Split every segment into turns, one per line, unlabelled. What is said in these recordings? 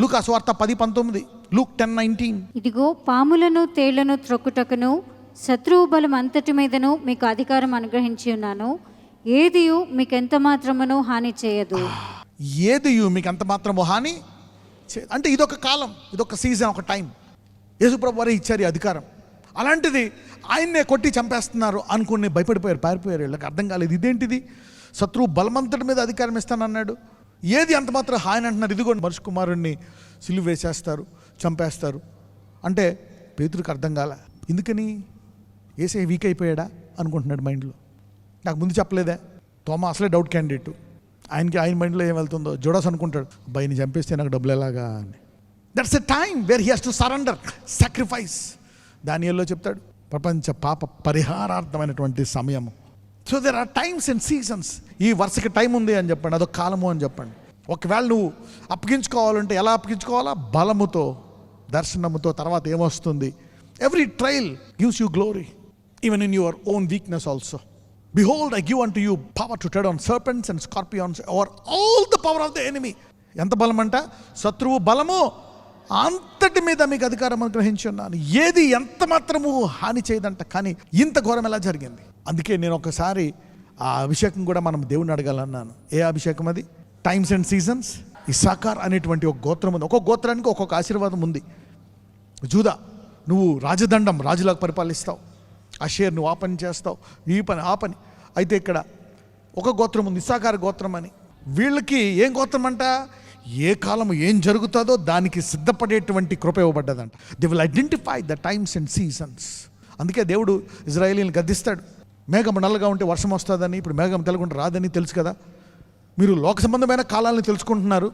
లూకా సువార్త 10:19, లూక్ 10:19.
ఇదిగో పాములను తేళ్లను త్రొక్కుటకును శత్రువు బలం అంతటి మీదను మీకు అధికారం అనుగ్రహించి ఉన్నాను, ఏదియు మీకు ఎంత మాత్రమును హాని చేయదు.
ఏదియు మీకు ఎంత మాత్రము హాని అంటే ఇదొక కాలం, ఇదొక సీజన్, ఒక టైం. యేసుప్రభు వారే ఇచ్చారు ఈ అధికారం. అలాంటిది ఆయన్నే కొట్టి చంపేస్తున్నారు అనుకుని భయపడిపోయారు, పారిపోయారు. వీళ్ళకి అర్థం కాలేదు, ఇదేంటిది, శత్రువు బలమంతటి మీద అధికారం ఇస్తానన్నాడు, ఏది అంత మాత్రం హాని అంటున్నారు. ఇదిగోండి మనుష్య కుమారుణ్ణి సిలువ వేసేస్తారు, చంపేస్తారు అంటే పేతురుకి అర్థం కాల. ఎందుకని? ఏసే వీక్ అయిపోయాడా అనుకుంటున్నాడు మైండ్లో. నాకు ముందు చెప్పలేదా? తోమా అసలే డౌట్ క్యాండిడేట్. ఆయన మైండ్లో ఏం వెళ్తుందో. జుడాస్ అనుకుంటాడు, అబ్బాయిని చంపేస్తే నాకు డబ్బులు ఎలాగా అని. That's a time where he has to surrender, sacrifice. దానియేల్లో చెప్తాడు, ప్రపంచ పాప పరిహారార్థమైనటువంటి సమయము. So there are times and seasons. ఈ వరుసకి టైం ఉంది అని చెప్పండి, అదొక కాలము అని చెప్పండి. ఒకవేళ నువ్వు అప్పగించుకోవాలంటే ఎలా అప్పగించుకోవాలా? బలముతో, దర్శనముతో. తర్వాత ఏమొస్తుంది? Every trial gives you glory, even in your own weakness also. Behold, I give unto you power to tread on serpents and scorpions over all the power of the enemy. ఎంత బలం అంట? శత్రువు బలము అంతటి మీద మీకు అధికారం అనుగ్రహించి ఉన్నాను, ఏది ఎంత మాత్రము హాని చేయదంట. కానీ ఇంత ఘోరం ఎలా జరిగింది? అందుకే నేను ఒకసారి ఆ అభిషేకం కూడా మనం దేవుని అడగాలన్నాను. ఏ అభిషేకం అది? Times and seasons. ఇస్సాకార్ అనేటువంటి ఒక గోత్రం ఉంది. ఒక్కొక్క గోత్రానికి ఒక్కొక్క ఆశీర్వాదం ఉంది. జూదా, నువ్వు రాజదండం, రాజులాగా పరిపాలిస్తావు. అషేర్, నువ్వు ఆ పని చేస్తావు, ఈ పని ఆ పని. అయితే ఇక్కడ ఒక గోత్రం ఉంది, ఇస్సాకార్ గోత్రం అని. వీళ్ళకి ఏం గోత్రం అంట? ఏ కాలం ఏం జరుగుతుందో దానికి సిద్ధపడేటువంటి కృప ఇవ్వబడ్డదంట. They will identify the times and seasons. అందుకే దేవుడు ఇజ్రాయేలీని గద్దిస్తాడు. మేఘం నల్లగా ఉంటే వర్షం వస్తుందని, ఇప్పుడు మేఘం తెలకుండా రాదని తెలుసు కదా. మీరు లోక సంబంధమైన కాలాలను తెలుసుకుంటున్నారు,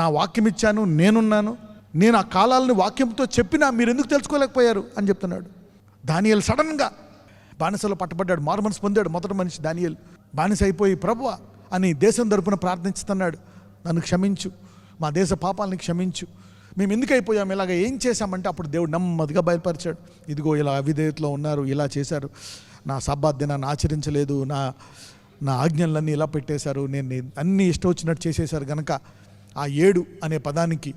నా వాక్యం ఇచ్చాను, నేనున్నాను, నేను ఆ కాలాలను వాక్యంతో చెప్పినా మీరు ఎందుకు తెలుసుకోలేకపోయారు అని చెప్తున్నాడు. దానియేలు సడన్గా బానిసలో పట్టబడ్డాడు, మారు మనసు పొందాడు. మొదటి మనిషి దానియేలు బానిస అయిపోయి, ప్రభువా అని దేశం తరపున ప్రార్థించుతున్నాడు, నన్ను క్షమించు, మా దేశ పాపాలని క్షమించు, మేము ఎందుకు అయిపోయాం ఇలాగ, ఏం చేశామంటే అప్పుడు దేవుడు నెమ్మదిగా బయలుపరిచాడు. ఇదిగో ఇలా అవిధేయతలో ఉన్నారు, ఇలా చేశారు, నా సబ్బాత్ దినాన్ని ఆచరించలేదు, నా ఆజ్ఞలన్నీ ఇలా పెట్టేశారు, నేను అన్నీ ఇష్టం వచ్చినట్టు చేసేశారు కనుక ఆ 7 అనే పదానికి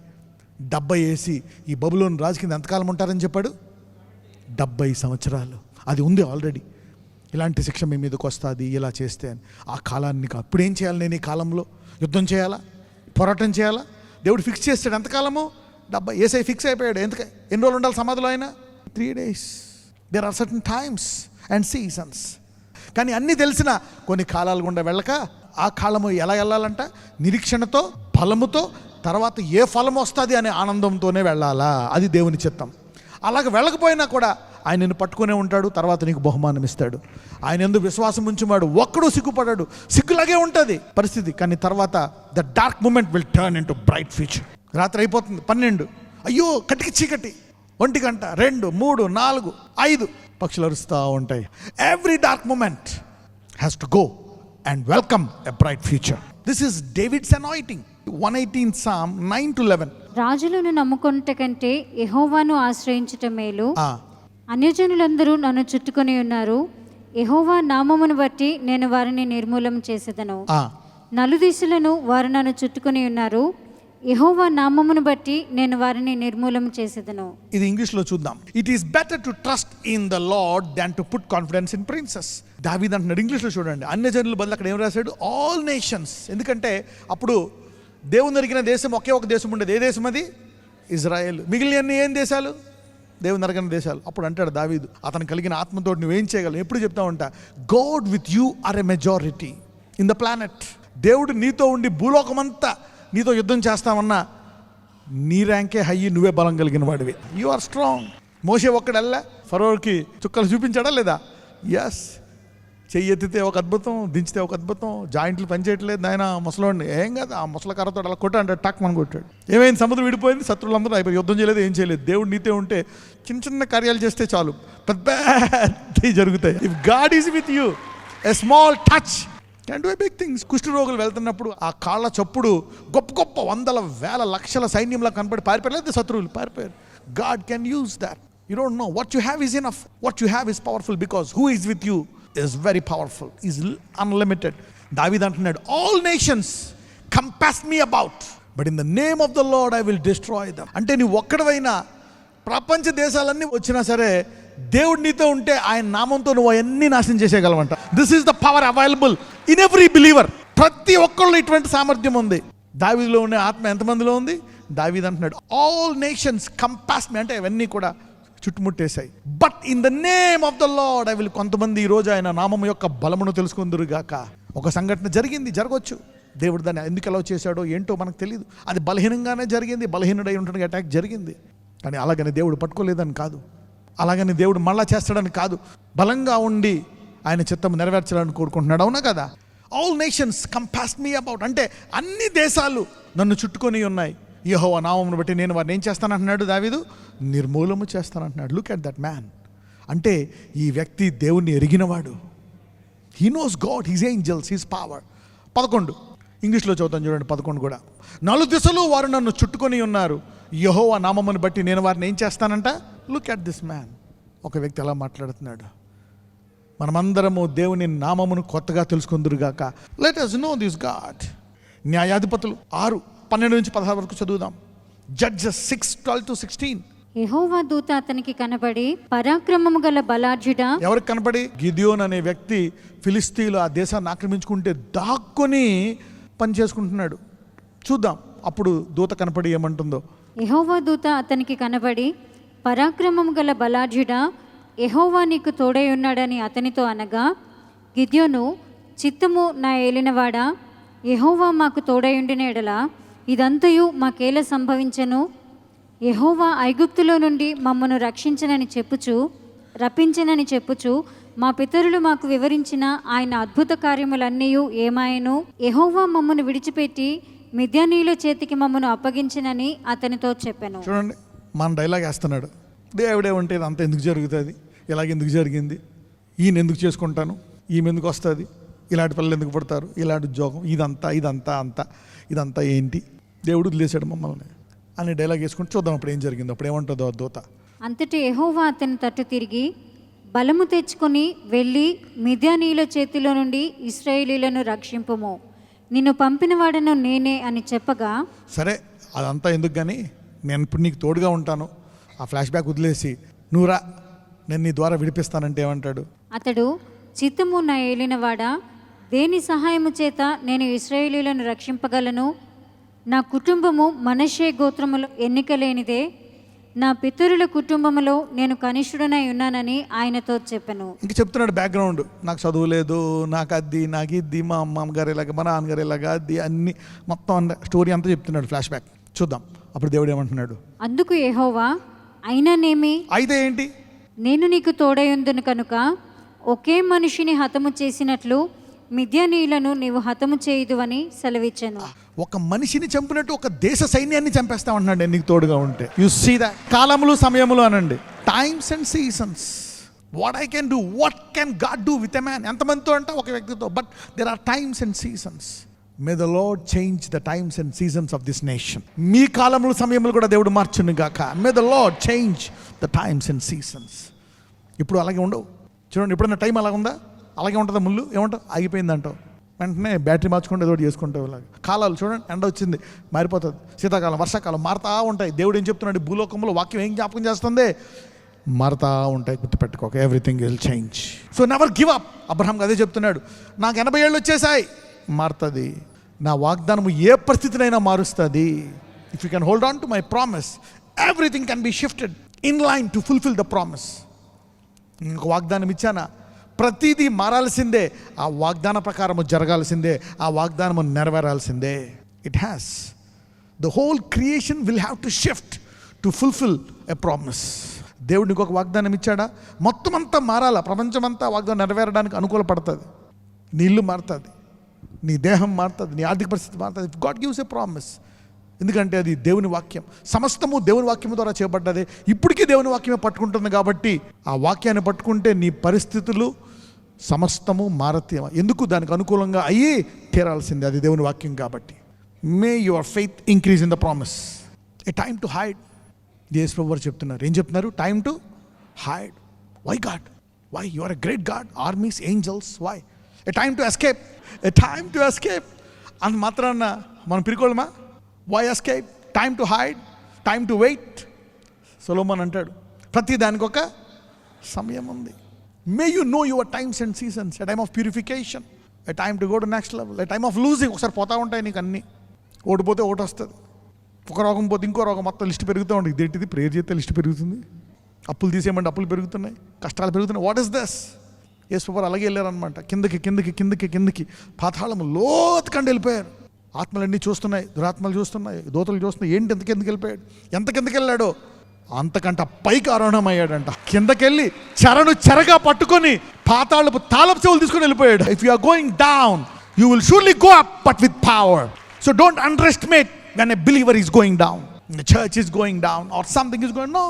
70 వేసి ఈ బబులోను రాజు కింద ఎంతకాలం ఉంటారని చెప్పాడు? 70 సంవత్సరాలు. అది ఉంది ఆల్రెడీ. ఇలాంటి శిక్ష మీ మీదకి వస్తుంది ఇలా చేస్తే అని. ఆ కాలాన్ని అప్పుడు ఏం చేయాలి? నేను ఈ కాలంలో యుద్ధం చేయాలా, పోరాటం చేయాలా? దేవుడు ఫిక్స్ చేస్తాడు. ఎంతకాలము? 70. ఏసై ఫిక్స్ అయిపోయాడు. ఎన్ని రోజులు ఉండాలి సమాధిలో? ఆయన 3 days. There are certain times and seasons. కానీ అన్నీ తెలిసిన కొన్ని కాలాలు గుండా వెళ్ళక ఆ కాలము ఎలా వెళ్ళాలంట? నిరీక్షణతో, ఫలముతో, తర్వాత ఏ ఫలం వస్తుంది అనే ఆనందంతోనే వెళ్ళాలా. అది దేవుని చిత్తం. అలాగ వెళ్ళకపోయినా కూడా ఆయన నిన్ను పట్టుకునే ఉంటాడు, తర్వాత నీకు బహుమానం ఇస్తాడు. ఆయన ఎందుకు విశ్వాసం ఉంచుమాడు, ఒక్కడు సిగ్గుపడాడు. సిగ్గులాగే ఉంటుంది పరిస్థితి, కానీ తర్వాత the dark moment will turn into bright future. రాత్రి అయిపోతుంది 12, అయ్యో కటికి చీకటి, 1 గంట, 2, 3, 4, 5 పక్షులు అరుస్తూ ఉంటాయి. Every dark moment has to go and welcome a bright future. This is David's anointing. 118 Psalm 9-11.
రాజులను నమ్ముకొనుట కంటే యెహోవాను ఆశ్రయించుట మేలు. అన్యజనులందరూ నన్ను చుట్టుకొని ఉన్నారు, యెహోవా నామమును బట్టి నేను వారిని నిర్మూలం చేసేదను. నలుదిశలను వారు నన్ను చుట్టుకొని ఉన్నారు, యెహోవా నామమును బట్టి నేను వారిని నిర్మూలం చేసేదను.
ఇది ఇంగ్లీష్లో చూద్దాం. It is better to trust in the lord than to put confidence in princess. దావీదు అంటున్నాడు. ఇంగ్లీష్లో చూడండి, అన్యజనుల బదులు అక్కడ ఏం రాశాడు? All nations. ఎందుకంటే అప్పుడు దేవుని నరికిన దేశం ఒకే ఒక దేశం ఉండేది. ఏ దేశం అది? ఇజ్రాయెల్. మిగిలిన ఏం దేశాలు? దేవుని నరకని దేశాలు. అప్పుడు అంటాడు దావీదు, అతను కలిగిన ఆత్మతో నువ్వేం చేయగలవు? ఎప్పుడు చెప్తా ఉంటా, God with you are a majority in the planet. దేవుడు నీతో ఉండి భూలోకమంతా నీతో యుద్ధం చేస్తామన్నా నీ ర్యాంకే హై, నువ్వే బలం కలిగిన వాడివి. You are strong. మోషే ఒక్కడల్లా ఫరోకి చుక్కలు చూపించాడా లేదా? ఎస్. చెయ్యి ఎత్తితే ఒక అద్భుతం, దించితే ఒక అద్భుతం, జాయింట్లు పనిచేయట్లేదు, నాయన ముసలోడిని ఏం కాదు, ఆ ముసల కర్రతో అలా కొట్టా అంటే టక్ మనం కొట్టాడు. ఏమైంది? సముద్రం విడిపోయింది, శత్రువులందరూ అయిపోయి, యుద్ధం చేయలేదు, ఏం చేయలేదు. దేవుడు నీతే ఉంటే చిన్న చిన్న కార్యాలు చేస్తే చాలు, పెద్ద జరుగుతాయి. If God is with you, a small touch can do a big things. కుష్ఠరోగులు వెళ్తున్నప్పుడు ఆ కాళ్ళ చప్పుడు గొప్ప గొప్ప 100,000 సైన్యంలా కనపడి పారిపోయలేదు, శత్రువులు పారిపోయారు. God can use that. You don't know what you have is enough. What you have is powerful because who is with you is very powerful, is unlimited. దావీదు అంటున్నాడు, all nations compass me about. But in the name of the Lord I will destroy them. అంటే నువ్వు ఒక్కడవైనా ప్రపంచ దేశాలన్నీ వచ్చినా సరే దేవుడు నీతో ఉంటే ఆయన నామంతో నువ్వు అవన్నీ నాశనం చేసేయగలవంట. This is the power available in every believer. ప్రతి ఒక్కళ్ళు ఇటువంటి సామర్థ్యం ఉంది. దావీదులో ఉండే ఆత్మ ఎంతమందిలో ఉంది? దావీదు అంటున్నాడు, ఆల్ నేషన్స్ కంపాస్ మీ, అంటే అవన్నీ కూడా చుట్టుముట్టేశాయి. But in the name of the Lord I will. కొంతమంది ఈరోజు ఆయన నామం యొక్క బలమును తెలుసుకుందురుగాక. ఒక సంఘటన జరిగింది, జరగవచ్చు. దేవుడు దాన్ని ఎందుకు ఎలా చేశాడో ఏంటో మనకు తెలియదు. అది బలహీనంగానే జరిగింది, బలహీనుడై ఉండడానికి అటాక్ జరిగింది. కానీ అలాగని దేవుడు పట్టుకోలేదని కాదు, అలాగని దేవుడు మళ్ళా చేస్తాడని కాదు. బలంగా ఉండి ఆయన చిత్తం నెరవేర్చాలని కోరుకుంటున్నాడు. అవునా కదా? All nations compass me about, అంటే అన్ని దేశాలు నన్ను చుట్టుకొని ఉన్నాయి. యెహోవా నామమును బట్టి నేను వారిని ఏం చేస్తానంటున్నాడు దావీదు? నిర్మూలము చేస్తానంటున్నాడు. Look at that man. అంటే ఈ వ్యక్తి దేవుణ్ణి ఎరిగినవాడు. He knows God, his angels, his power. 11 ఇంగ్లీష్లో చదువుతాను చూడండి. 11 కూడా, 4 దిశలు వారు నన్ను చుట్టుకొని ఉన్నారు, యెహోవా నామమును బట్టి నేను వారిని ఏం చేస్తానంట. Look at this man. ఒక వ్యక్తి ఎలా మాట్లాడుతున్నాడు. మనమందరము దేవుని నామమును కొత్తగా తెలుసుకుందురుగాక. Let us know this God. న్యాయాధిపతులు 6:12-16 వరకు చదువుదాం. Judges 6:12-16.
యెహోవా దూత అతనికి కనబడి, పరాక్రమము గల బలాఢ్యుడా. ఎవరికి
కనబడి? గిద్యోన్ అనే వ్యక్తి ఫిలిస్తీన్లు ఆ దేశాన్ని ఆక్రమించుకుంటే దాక్కుని పని చేసుకుంటున్నాడు. చూద్దాం అప్పుడు దూత కనపడి ఏమంటుందో.
యెహోవా దూత అతనికి కనబడి, పరాక్రమము గల బలాఢ్యుడా, యెహోవా నీకు తోడై ఉన్నాడని అతనితో అనగా, గిద్యోను, చిత్తము నా ఏలినవాడా, యెహోవా మాకు తోడయుండిన ఎడల ఇదంతయు మాకేలా సంభవించెను? యెహోవా ఐగుప్తులో నుండి మమ్మను రప్పించనని చెప్పుచు మా పితరులు మాకు వివరించిన ఆయన అద్భుత కార్యములన్నీ ఏమాయను? యెహోవా మమ్మను విడిచిపెట్టి మిద్యానీయుల చేతికి మమ్మను అప్పగించినని అతనితో చెప్పాను.
చూడండి, మన డైలాగ్ వేస్తున్నాడు. దేవుడే ఉంటే ఇదంతా ఎందుకు జరుగుతుంది, ఇలాగెందుకు జరిగింది, ఈయన ఎందుకు చేసుకుంటాను, ఈమె ఎందుకు వస్తుంది, ఇలాంటి పిల్లలు ఎందుకు పుడతారు, ఇలాంటి ఉద్యోగం, ఇదంతా ఏంటి, దేవుడు వదిలేశాడు మమ్మల్ని అని డైలాగ్ వేసుకుంటే చూద్దాం అప్పుడు ఏం జరిగిందో. అప్పుడు ఏమంటుందో దూత.
అంతటి యెహోవా అతని తట్టు తిరిగి, బలము తెచ్చుకొని వెళ్ళి మిద్యానీయుల చేతిలో నుండి ఇశ్రాయేలీయులను రక్షింపుము, నిన్ను పంపిన వాడను నేనే అని చెప్పగా. సరే అదంతా ఎందుకు కానీ, నేను ఇప్పుడు నీకు తోడుగా ఉంటాను, ఆ ఫ్లాష్ బ్యాక్ వదిలేసి నువ్వురా, నేను నీ ద్వారా విడిపిస్తానంటే ఏమంటాడు? అతడు, చిత్తము నా ఏలినవాడా, దేని సహాయము చేత నేను ఇశ్రాయేలీయులను రక్షింపగలను? నా కుటుంబము మనష్షే గోత్రములో ఎన్నిక లేనిదే, నా పితరుల కుటుంబములో నేను కనిష్ఠుడనై ఉన్నానని ఆయనతో చెప్పాను.
ఇంక చెప్తున్నాడు బ్యాక్గ్రౌండ్, నాకు చదువు లేదు, నాకు ఇది, మా అమ్మగారు ఇలాగ, మా నాన్నగారు ఇలాగా, అది అన్ని మొత్తం స్టోరీ అంతా చెప్తున్నాడు, ఫ్లాష్ బ్యాక్. చూద్దాం అప్పుడు దేవుడు ఏమంటున్నాడు.
అందుకు యెహోవా, అయిననేమి,
అయితే ఏంటి,
నేను నీకు తోడయుందును కనుక ఒకే మనిషిని హతము చేసినట్లు మిద్యానీయులను నీవు హతము చేయుదువని సెలవిచ్చాను.
ఒక మనిషిని చంపినట్టు ఒక దేశ సైన్యాన్ని చంపేస్తామంటున్నాడు నేను నీకు తోడుగా ఉంటే. You see that. కాలములు సమయములు అనండి, times and seasons. What I can do, what can God do with a man. ఎంతమందితో అంటే ఒక వ్యక్తితో. But there are times and seasons. May the Lord change the times and seasons of this nation. మీ కాలములు సమయములు కూడా దేవుడు మార్చును గాక. May the Lord change the times and seasons. ఇప్పుడు అలాగే ఉండవు. చూడండి, ఎప్పుడన్నా టైం అలాగ ఉందా? అలాగే ఉంటుందా? ముళ్ళు ఏమంటావు, ఆగిపోయిందంటావు, వెంటనే బ్యాటరీ మార్చుకుంటే ఏదో చేసుకుంటావు. ఇలాగ కాలాలు చూడండి, ఎండ వచ్చింది మారిపోతుంది, శీతాకాలం, వర్షాకాలం మారుతూ ఉంటాయి. దేవుడు ఏం చెప్తున్నాడు, భూలోకంలో వాక్యం ఏం జ్ఞాపకం చేస్తుంది, మారుతూ ఉంటాయి, గుర్తుపెట్టుకోక. Everything will change. So never give up. Abraham అదే చెప్తున్నాడు, నాకు 80 ఏళ్ళు వచ్చేసాయి, మారుతుంది, నా వాగ్దానము ఏ పరిస్థితినైనా మారుస్తుంది. If you can hold on to my promise, everything can be shifted in line to fulfil the promise. ఇంకొక వాగ్దానం ఇచ్చానా, ప్రతిదీ మారాల్సిందే, ఆ వాగ్దాన ప్రకారము జరగాల్సిందే, ఆ వాగ్దానము నెరవేరాల్సిందే. It has the whole creation will have to shift to fulfil a promise. దేవుడు నీకు ఒక వాగ్దానం ఇచ్చాడా, మొత్తం అంతా మారాలా, ప్రపంచం అంతా వాగ్దానం నెరవేరడానికి అనుకూలపడుతుంది. నీ ఇల్లు మారుతుంది, నీ దేహం మారుతుంది, నీ ఆర్థిక పరిస్థితి మారుతుంది. If God gives a promise. ఎందుకంటే అది దేవుని వాక్యం, సమస్తము దేవుని వాక్యం ద్వారా చేయబడ్డది. ఇప్పటికీ దేవుని వాక్యమే పట్టుకుంటుంది కాబట్టి ఆ వాక్యాన్ని పట్టుకుంటే నీ పరిస్థితులు సమస్తము మారతే. ఎందుకు, దానికి అనుకూలంగా అయ్యి తీరాల్సిందే, అది దేవుని వాక్యం కాబట్టి. May your faith increase in the promise. A time to hide. యేసు ప్రభువు చెప్తున్నారు, ఏం చెప్తున్నారు, time to hide. Why God, why you are a great God, armies, angels, why? A time to escape, a time to escape. అంత మాత్రాన మనం పిరికోళ్ళమా? Why escape? Time to hide, time to wait. Solomon అంటాడు, ప్రతి దానికి ఒక సమయం ఉంది. May you know your times and seasons. A time of purification, a time to go to next level, a time of losing. ఒకసారి పోతా ఉంటాయి నీకు అన్నీ. ఓడిపోతే ఒకటి వస్తుంది, ఒక రోగం పోతే ఇంకో రోగం, మొత్తం లిస్ట్ పెరుగుతూ ఉంటుంది. ఇదేంటిది, ప్రేయర్ చేస్తే లిస్ట్ పెరుగుతుంది, అప్పులు తీసేయమంటే అప్పులు పెరుగుతున్నాయి, కష్టాలు పెరుగుతున్నాయి. What is this? యేసుప్రభువు అలాగే వెళ్ళారనమాట. కిందకి కిందకి కిందకి కిందకి పాతాళము లోతుకండి వెళ్ళిపోయారు. ఆత్మలన్నీ చూస్తున్నాయి, దురాత్మలు చూస్తున్నాయి, దూతలు చూస్తున్నాయి. ఏంటి ఎంత కిందకి వెళ్ళిపోయాడు? ఎంత కిందకి వెళ్ళాడో అంతకంట పైకి ఆరోహణం అయ్యాడంట. కిందకెళ్ళి చెరగా పట్టుకొని పాతాళపు తాళపు చెవులు తీసుకొని వెళ్ళిపోయాడు. If you are going down, you will surely go up, but with power. So don't underestimate when a believer is going down, the church is going down, or something is going. No,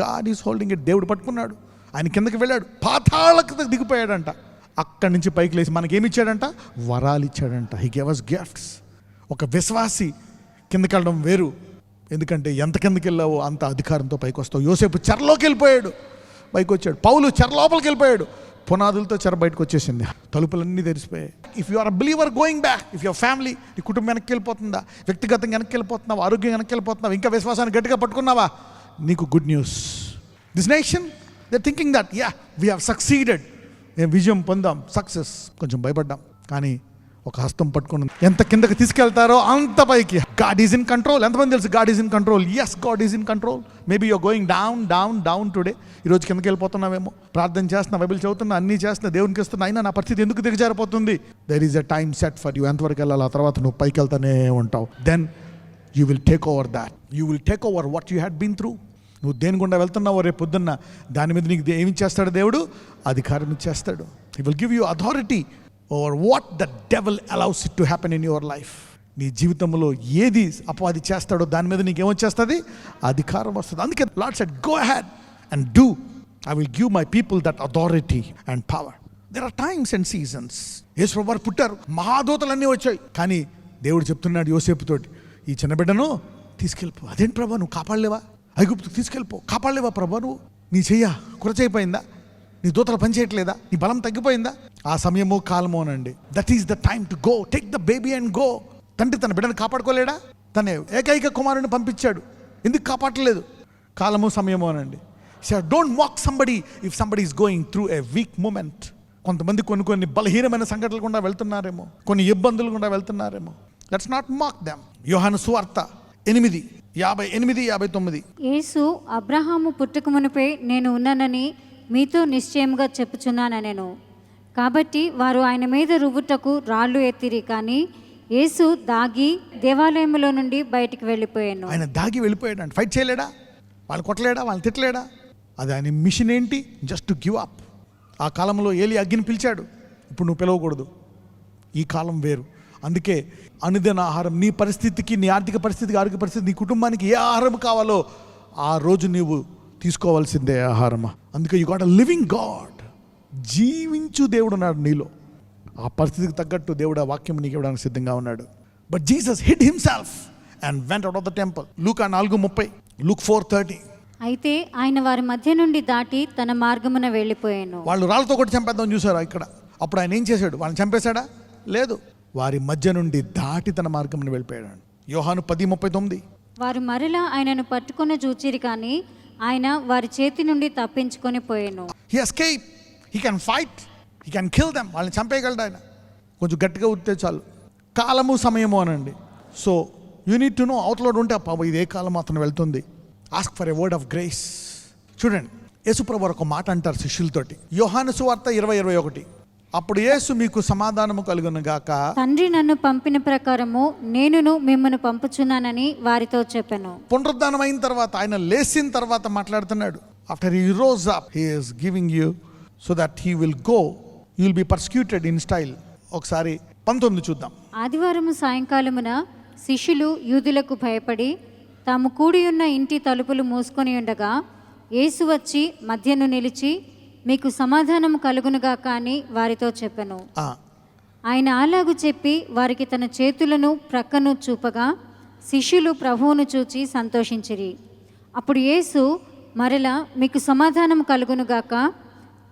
God is holding it. దేవుడు పట్టుకున్నాడు, ఆయన కిందకి వెళ్ళాడు, పాతాళకు దిగిపోయాడంట. అక్కడి నుంచి పైకి లేచి మనకేమి ఇచ్చాడంట? వరాలు ఇచ్చాడంట. He gave us gifts. ఒక విశ్వాసి కిందకి వెళ్ళడం వేరు, ఎందుకంటే ఎంత కిందకి వెళ్ళావో అంత అధికారంతో పైకి వస్తావు. యోసేపు చెరలోకి వెళ్ళిపోయాడు, పైకి వచ్చాడు. పౌలు చెర లోపలికి వెళ్ళిపోయాడు, పునాదులతో చెర బయటకు వచ్చేసింది, తలుపులన్నీ తెరిచిపోయాయి. If you are a believer going back, if your family, నీ కుటుంబం వెనక్కి వెళ్ళిపోతుందా, వ్యక్తిగతంగా వెనక్కి వెళ్ళిపోతున్నావా, ఆరోగ్యం వెనక్కి వెళ్ళిపోతున్నావా, ఇంకా విశ్వాసాన్ని గట్టిగా పట్టుకున్నావా, నీకు good news. This nation they thinking that we have succeeded, మేము విజయం పొందాం, సక్సెస్. కొంచెం భయపడ్డాం, కానీ ఒక హస్తం పట్టుకుని ఎంత కిందకి తీసుకెళ్తారో అంత పైకి. God is in control. ఎంతమంది తెలుసు God is in control? Yes, God is in control. Maybe you're going down down down today. ఈరోజు కిందకి వెళ్ళిపోతున్నావేమో, ప్రార్థన చేస్తున్నా, బైబిల్ చదువుతున్నా, అన్నీ చేస్తున్నా, దేవునికి ఇస్తున్నా, అయినా నా పరిస్థితి ఎందుకు దిగజారిపోతుంది? There is a time set for you. ఎంతవరకు వెళ్ళాలి, ఆ తర్వాత నువ్వు పైకి వెళ్తానే ఉంటావు. Then you will take over that. You will take over what you had been through. నువ్వు దేని గుండా వెళ్తున్నావో రేపు పొద్దున్న దాని మీద నీకు ఏమి చేస్తాడు దేవుడు? అధికారం ఇచ్చేస్తాడు. He will give you authority over what the devil allows it to happen in your life. నీ జీవితంలో ఏది అపవాది చేస్తాడో దాని మీద నీకు ఏమొచ్చేస్తుంది? అధికారం వస్తుంది. అందుకే Lord said, go ahead and do. I will give my people that authority and power. There are times and seasons. యేసు వారు పుట్టారు, మహాదూతలన్నీ వచ్చాయి, కానీ దేవుడు చెప్తున్నాడు యోసేపుతోటి, ఈ చిన్న బిడ్డను తీసుకెళ్ళిపో. అదేంటి ప్రభా, నువ్వు కాపాడలేవా? ఐగుప్తుకు తీసుకెళ్ళిపో. కాపాడలేవా ప్రభా? నువ్వు నీ చెయ్య కురచైపోయిందా? నీ దూతలు పనిచేయట్లేదా? నీ బలం తగ్గిపోయిందా? ఆ సమయము కాలము అనండి. That is the time to go. Take the baby and go. తండ్రి తన బిడ్డను కాపాడుకోలేడా? తన ఏకైక కుమారుని పంపించాడు, ఎందుకు కాపాడలేదు? కాలము సమయము అనండి. So don't mock somebody if somebody is going through a weak moment. కొంతమంది కొన్ని బలహీనమైన సంఘటనలు గుండా వెళ్తున్నారేమో, కొన్ని ఇబ్బందులు గుండా వెళ్తున్నారేమో. Let's not mock them. యోహాను సువార్త 8:58-59.
యేసు, అబ్రహాము పుట్టుక మునుపే నేను ఉన్నానని మీతో నిశ్చయముగా చెప్పుచున్నానెను. కాబట్టి వారు ఆయన మీద రువ్వుటకు రాళ్ళు ఎత్తిరి, కానీ యేసు దాగి దేవాలయంలో నుండి బయటికి వెళ్ళిపోయాను.
ఆయన దాగి వెళ్ళిపోయాడు అంటే ఫైట్ చేయలేడా? వాళ్ళు కొట్టలేడా? వాళ్ళు తిట్టలేడా? అది ఆయన మిషన్ ఏంటి? Just to give up. ఆ కాలంలో ఏలి అగ్గిని పిలిచాడు, ఇప్పుడు నువ్వు పిలవకూడదు. ఈ కాలం వేరు. అందుకే అనుదిన ఆహారం, నీ పరిస్థితికి, నీ ఆర్థిక పరిస్థితికి, ఆరోగ్య పరిస్థితి, నీ కుటుంబానికి ఏ ఆహారం కావాలో ఆ రోజు నీవు తీసుకోవాల్సిందే ఆహారమా. అందుకే you got a living God. జీవించు దేవుడు ఉన్నాడు నీలో. ఆ పరిస్థితికి తగ్గట్టు దేవుడు ఆ వాక్యం నీకు ఇవ్వడానికి సిద్ధంగా ఉన్నాడు. But Jesus hid himself and went out of the temple. Luka 4:30, Luke 4:30.
అయితే ఆయన వారి మధ్య నుండి దాటి తన మార్గమున వెళ్ళిపోయాను.
వాళ్ళు రాళ్ళతో కొట్టి చంపేద్దాం చూసారా ఇక్కడ. అప్పుడు ఆయన ఏం చేశాడు? వాళ్ళని చంపేశాడా? లేదు, వారి మధ్య నుండి దాటి తన మార్గమున వెళ్ళిపోయాడు. యోహాను 10:39.
వారు మరలా ఆయనను పట్టుకొని చూచిరి, కానీ ఆయన వారి చేతి నుండి తప్పించుకొని పోయాను.
He escaped. He can fight. He can kill them. వాళ్ళని చంపేయగలడు ఆయన. కొంచెం గట్టిగా ఉత్తే చాలు. కాలము సమయము అనండి. So you need to no. అవతల ఉంటే పాపం ఇదే కాలం అతను వెళ్తుంది. Ask for a word of grace. చూడండి, యేసుప్రభు ఒక మాట అంటారు శిష్యులతోటి. యోహాను సువార్త 20:21. అప్పుడు యేసు, మీకు సమాధానము కలుగును గాక.
తండ్రి నన్ను పంపిన ప్రకారము నేనును మిమ్మల్ని పంపుచున్నానని వారితో చెప్పాను.
పునరుద్ధానం అయిన తర్వాత, ఆయన లేచిన తర్వాత మాట్లాడుతున్నాడు. After he rose up, he is giving you so that he will go, you will be persecuted in style. ఒకసారి 19 చూద్దాం.
ఆదివారము సాయంకాలమున శిష్యులు యూదులకు భయపడి తాము కూడి ఉన్న ఇంటి తలుపులు మూసుకొని ఉండగా యేసు వచ్చి మధ్యను నిలిచి, మీకు సమాధానం కలుగునుగాక అని వారితో చెప్పెను. ఆయన అలాగు చెప్పి వారికి తన చేతులను ప్రక్కను చూపగా శిష్యులు ప్రభువును చూచి సంతోషించిరి. అప్పుడు యేసు మరలా, మీకు సమాధానం కలుగునుగాక.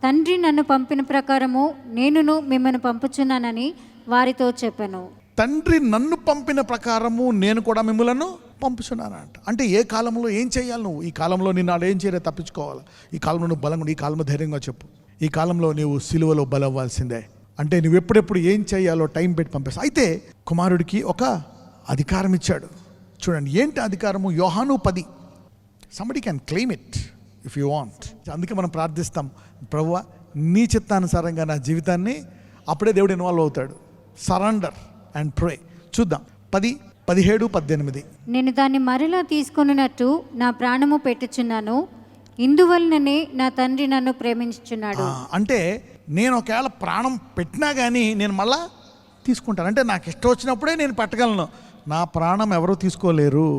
తండ్రి నన్ను పంపిన ప్రకారము నేనును మిమ్మల్ని పంపుచున్నానని వారితో చెప్పెను.
తండ్రి నన్ను పంపిన ప్రకారము నేను కూడా మిమ్మలను పంపుచున్నానంట. అంటే ఏ కాలంలో ఏం చేయాలి నువ్వు? ఈ కాలంలో నిన్ను ఆడు ఏం చేయలే తప్పించుకోవాలి. ఈ కాలంలో నువ్వు బలంగా, ఈ కాలంలో ధైర్యంగా చెప్పు. ఈ కాలంలో నీవు సిలువలో బలవ్వాల్సిందే. అంటే నువ్వు ఎప్పుడెప్పుడు ఏం చేయాలో టైం పెట్టి పంపిస్తా. అయితే కుమారుడికి ఒక అధికారం ఇచ్చాడు. చూడండి ఏంటి అధికారము? యోహాను 10. Somebody can claim it if you want. అందుకే మనం ప్రార్థిస్తాం, ప్రభువా నీ చిత్తానుసారంగా నా జీవితాన్ని. అప్పుడే దేవుడు ఇన్వాల్వ్ అవుతాడు. Surrender and pray. చూద్దాం 10, 17, 18.
నేను దాన్ని మరలా తీసుకొనున్నట్టు నా ప్రాణము పెట్టుచున్నాను, ఇందువలననే నా తండ్రి నన్ను ప్రేమించుచున్నాడు.
అంటే నేను ఒకవేళ ప్రాణం పెట్టినా కానీ నేను మళ్ళా తీసుకుంటాను. అంటే నాకు ఇష్టం వచ్చినప్పుడే నేను పెట్టగలను. నా ప్రాణం ఎవరూ తీసుకోలేరు.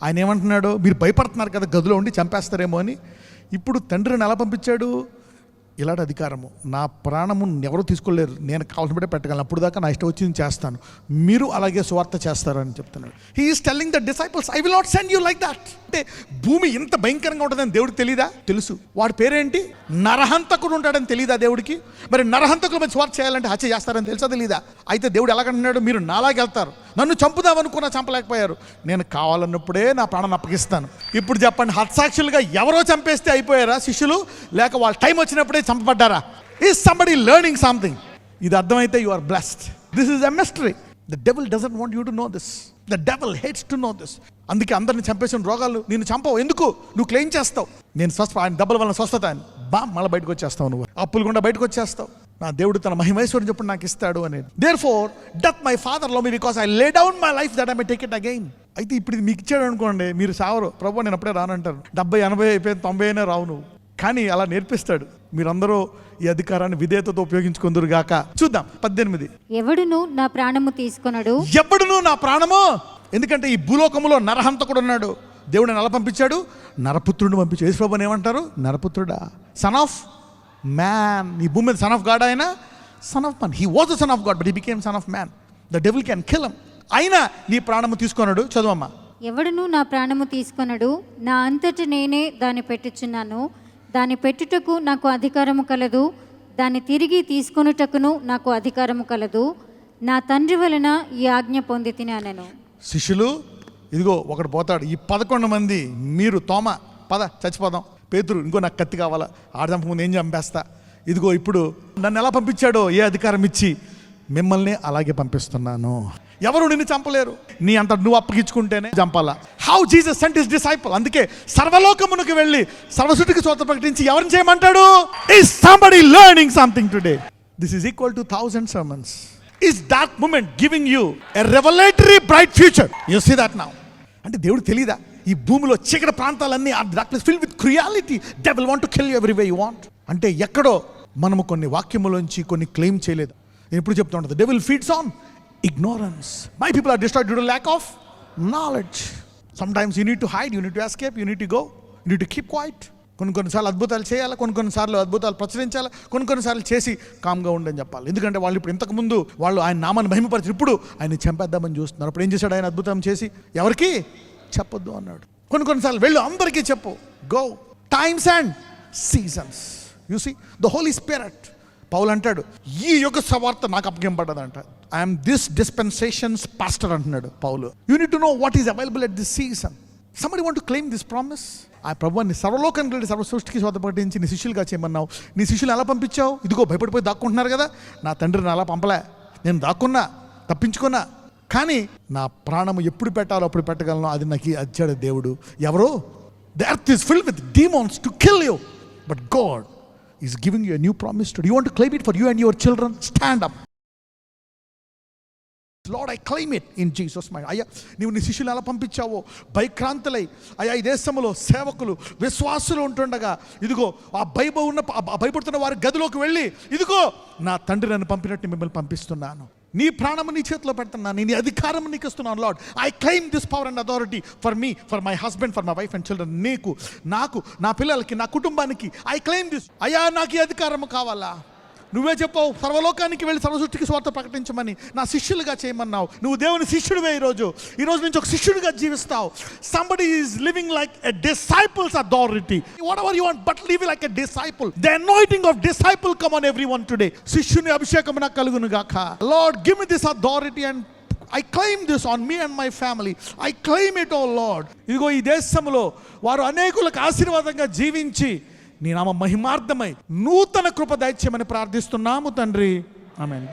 ఆయన ఏమంటున్నాడు? మీరు భయపడుతున్నారు కదా గదిలో ఉండి చంపేస్తారేమో అని. ఇప్పుడు తండ్రిని ఎలా పంపించాడు? ఇలాంటి అధికారము. నా ప్రాణము ఎవరు తీసుకోలేరు, నేను కావాల్సిన బిడ్డ పెట్టగలను. అప్పుడు దాకా నా ఇష్టం వచ్చింది చేస్తాను, మీరు అలాగే సువార్త చేస్తారని చెప్తున్నాడు. He is telling the disciples, I will not send you like that. అంటే భూమి ఇంత భయంకరంగా ఉంటుందని దేవుడికి తెలీదా? తెలుసు. వాడి పేరేంటి? నరహంతకుడు ఉంటాడని తెలీదా దేవుడికి? మరి నరహంతకుల మీద సువార్త చేయాలంటే హత్య చేస్తారని తెలుసా తెలీదా? అయితే దేవుడు ఎలాగంటున్నాడు? మీరు నాలాగే వెళ్తారు, నన్ను చంపుదామనుకున్నా చంపలేకపోయారు, నేను కావాలన్నప్పుడే నా ప్రాణాన్ని అప్పగిస్తాను. ఇప్పుడు చెప్పండి, హత్సాక్షులుగా ఎవరో చంపేస్తే అయిపోయారా శిష్యులు? లేక వాళ్ళ టైం వచ్చినప్పుడే చంపబడ్డారా? Is somebody learning something? ఇది అర్థమైతే you are blessed. This is a mystery. The devil doesn't want you to know this. The devil hates to know this. అందుకే అందరిని చంపేసిన రోగాలు నిన్ను చంపవు. ఎందుకు? నువ్వు క్లెయిమ్ చేస్తావు, నేను స్వస్థ, ఆయన దెబ్బల వల్ల స్వస్థత అని. మళ్ళీ బయటకు వచ్చేస్తావు. నువ్వు అప్పులు గుండా బయటకు వచ్చేస్తావు. నా దేవుడు తన మహిమైశ్వర్యం చెప్పు నాకు ఇస్తాడు అనేది. Therefore doth my father love me because I lay down my life that I may take it again. అయితే ఇప్పుడు ఇది మీకు ఇచ్చాడు అనుకోండి, మీరు సావరు. ప్రభు నేను అప్పుడే రానంటారు. 70, 80 అయిపోయింది, 90 అయినా రావు నువ్వు. కానీ అలా నేర్పిస్తాడు. మీరందరూ ఈ అధికారాన్ని విధేయతతో ఉపయోగించుకుందరు గాక. చూద్దాం 18.
ఎవడును నా ప్రాణము తీసుకొనడు.
ఎవడును నా ప్రాణము. ఎందుకంటే ఈ భూలోకములో నరహంతకుడు ఉన్నాడు. దేవుడు ఎలా పంపించాడు? నరపుత్రుడిని పంపించాడు. యేసు ప్రభువుని ఏమంటారు? నరపుత్రుడా, సన్ ఆఫ్ మ్యాన్. ఈ భూమి మీద సన్ ఆఫ్ గాడ్ అయినా son of man. He was the son of God but he became son of man. The devil can kill him. అయినా నీ ప్రాణము తీసుకున్నాడు. చదువమ్మా.
ఎవడును నా ప్రాణము తీసుకొనడు, నా అంతటి నేనే దాన్ని పెట్టుచున్నాను, దాన్ని పెట్టుటకు నాకు అధికారము కలదు, దాన్ని తిరిగి తీసుకొనుటకును నాకు అధికారము కలదు, నా తండ్రి వలన ఈ ఆజ్ఞ పొంది తినానెను.
శిష్యులు ఇదిగో ఒకడు పోతాడు. ఈ 11 మంది మీరు తోమ పద చచ్చిపోదాం. పేతురు ఇంకో నాకు కత్తి కావాలా, ఆడ చంపకముందు ఏం చంపేస్తా. ఇదిగో ఇప్పుడు నన్ను ఎలా పంపించాడో ఏ అధికారం ఇచ్చి మిమ్మల్ని అలాగే పంపిస్తున్నాను. ఎవరు నిన్ను చంపలేరు, నీ అంత నువ్వు అప్పగించుకుంటేనే చంపాలా. How Jesus sent his disciple. అందుకే సర్వలోకమునకు వెళ్ళి సర్వసృష్టికి స్వార్థ ప్రకటించి ఎవరిని చేయమంటాడు? Is somebody learning something today? This is equal to 1000 sermons. Is that moment giving you a revelatory bright future? You see that now? అంటే దేవుడు తెలీదా? ఈ భూమిలో చీకటి ప్రాంతాలన్నీ ఆ darkness fill with cruelty. Devil want to kill you ఎవ్రీవే you want. అంటే ఎక్కడో మనము కొన్ని వాక్యములోంచి కొన్ని క్లెయిమ్ చేయలేదు. నేను ఎప్పుడు చెప్తూ ఉంటుంది, devil feeds on ignorance. My people are destroyed due to lack of knowledge. Sometimes you need to hide, you need to escape, you need to go, you need to keep quiet. కొన్నిసార్లు అద్భుతాలు చేయాలి, కొన్నిసార్లు అద్భుతాలు ప్రచురించాలి, కొన్నిసార్లు చేసి కామ్గా ఉండని చెప్పాలి. ఎందుకంటే వాళ్ళు ఇప్పుడు ఇంతకుముందు వాళ్ళు ఆయన నామాన్ని మహిమపరిచి ఇప్పుడు ఆయన చంపేద్దామని చూస్తున్నారు. అప్పుడు ఏం చేశాడు ఆయన? అద్భుతం చేసి ఎవరికి చెప్పొద్దు అన్నాడు. కొన్నిసార్లు వెళ్ళు, అందరికీ చెప్పు. Go, times and seasons. You see the Holy Spirit. పౌలు అంటాడు, ఈ యుగ సవార్త నాకు అప్పగింపబడ్డదంట. ఐఎమ్ దిస్ డిస్పెన్సేషన్స్ పాస్టర్ అంటున్నాడు పౌలు. You need to know what is available at this season. somebody want to claim this promise. ఆ ప్రభువాన్ని సర్వలోకానికి వెళ్ళి సర్వ సృష్టికి స్వార్థ ప్రకటించి నీ శిష్యులుగా చేయమన్నావు. నీ శిష్యులు ఎలా పంపించావు? ఇదిగో భయపడిపోయి దాక్కుంటున్నారు కదా. నా తండ్రిని అలా పంపలే, నేను దాక్కున్నా, తప్పించుకున్నా. కానీ నా ప్రాణము ఎప్పుడు పెట్టాలో అప్పుడు పెట్టగలను. అది నాకు ఇచ్చాడు దేవుడు. ఎవరు? The earth is filled with demons to kill you, but God is giving you a new promise today. You want to claim it for you and your children? Stand up. Lord, I claim it in Jesus' name. అయ్యా, నీవు నీ శిష్యులు ఎలా పంపించావో భయక్రాంతులై అయ్యా ఈ దేశంలో సేవకులు విశ్వాసులు ఉంటుండగా ఇదిగో ఆ భయపడుతున్న వారి గదిలోకి వెళ్ళి ఇదిగో నా తండ్రి నన్ను పంపినట్టు మిమ్మల్ని పంపిస్తున్నాను. నీ ప్రాణము నీ చేతిలో పెడుతున్నాను, నీ అధికారం నీకు ఇస్తున్నాను. Lord, I claim this power and authority for me, for my husband, for my wife and children. నీకు, నాకు, నా పిల్లలకి, నా కుటుంబానికి ఐ క్లెయిమ్ దిస్. అయ్యా, నాకు ఈ అధికారము కావాలా? నువ్వే చెప్పావు సర్వలోకానికి వెళ్ళి సర్వసృష్టికి స్వార్థ ప్రకటించమని. నా శిష్యులుగా చేయమన్నావు. నువ్వు దేవుని శిష్యుడివే. ఈరోజు నుంచి ఒక శిష్యుడిగా జీవిస్తావు. Somebody is living like a disciple's authority. Whatever you want, but live like a disciple. The anointing of disciple come on everyone today. శిష్యుని అభిషేకం నాకు కలుగును గాక. Lord, give me this authority and I claim this on me and my family. I claim it, O Lord. ఇదిగో ఈ దేశంలో వారు అనేకులకు ఆశీర్వాదంగా జీవించి నీ నామ మహిమార్థమై నూతన కృప దయచేయమని ప్రార్థిస్తున్నాము తండ్రి. ఆమేన్.